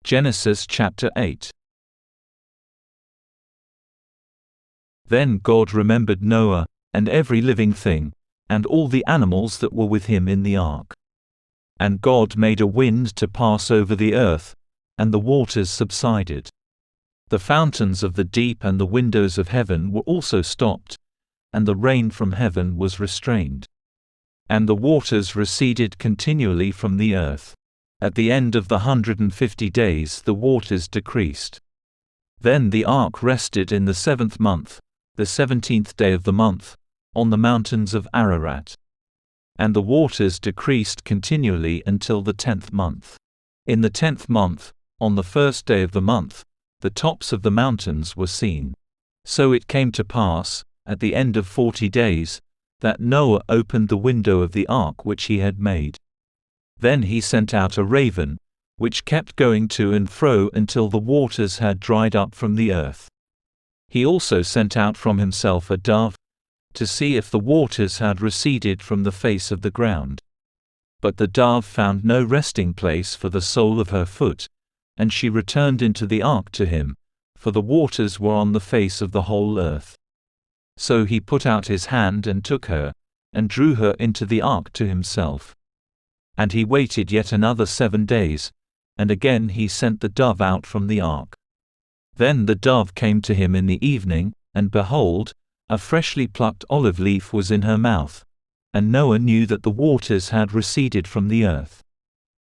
Genesis chapter 8. Then God remembered Noah, and every living thing, and all the animals that were with him in the ark. And God made a wind to pass over the earth, and the waters subsided. The fountains of the deep and the windows of heaven were also stopped, and the rain from heaven was restrained. And the waters receded continually from the earth. At the end of the 150 days the waters decreased. Then the ark rested in the 7th month, the 17th day of the month, on the mountains of Ararat. And the waters decreased continually until the 10th month. In the 10th month, on the 1st day of the month, the tops of the mountains were seen. So it came to pass, at the end of 40 days, that Noah opened the window of the ark which he had made. Then he sent out a raven, which kept going to and fro until the waters had dried up from the earth. He also sent out from himself a dove, to see if the waters had receded from the face of the ground. But the dove found no resting place for the sole of her foot, and she returned into the ark to him, for the waters were on the face of the whole earth. So he put out his hand and took her, and drew her into the ark to himself. And he waited yet another 7 days, and again he sent the dove out from the ark. Then the dove came to him in the evening, and behold, a freshly plucked olive leaf was in her mouth, and Noah knew that the waters had receded from the earth.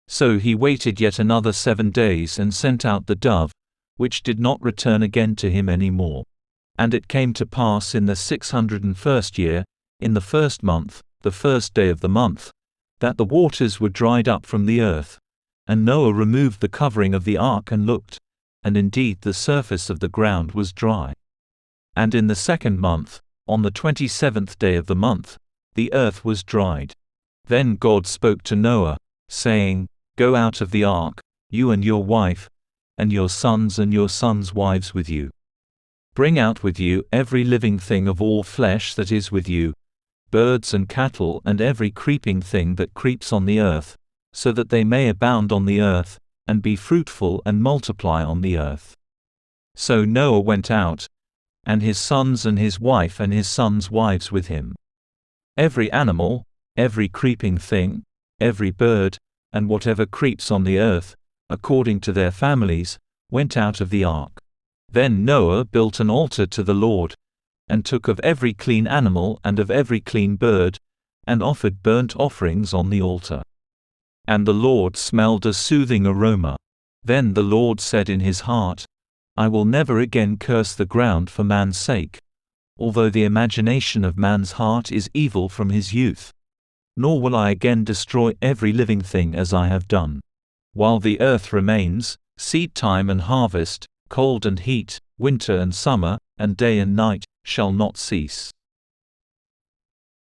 So he waited yet another 7 days and sent out the dove, which did not return again to him any more. And it came to pass in the 601st year, in the 1st month, the 1st day of the month, that the waters were dried up from the earth. And Noah removed the covering of the ark and looked, and indeed the surface of the ground was dry. And in the 2nd month, on the 27th day of the month, the earth was dried. Then God spoke to Noah, saying, Go out of the ark, you and your wife, and your sons' wives with you. Bring out with you every living thing of all flesh that is with you, birds and cattle and every creeping thing that creeps on the earth, so that they may abound on the earth, and be fruitful and multiply on the earth. So Noah went out, and his sons and his wife and his sons' wives with him. Every animal, every creeping thing, every bird, and whatever creeps on the earth, according to their families, went out of the ark. Then Noah built an altar to the Lord, and took of every clean animal and of every clean bird, and offered burnt offerings on the altar. And the Lord smelled a soothing aroma. Then the Lord said in his heart, I will never again curse the ground for man's sake, although the imagination of man's heart is evil from his youth. Nor will I again destroy every living thing as I have done. While the earth remains, seed time and harvest, cold and heat, winter and summer, and day and night, shall not cease.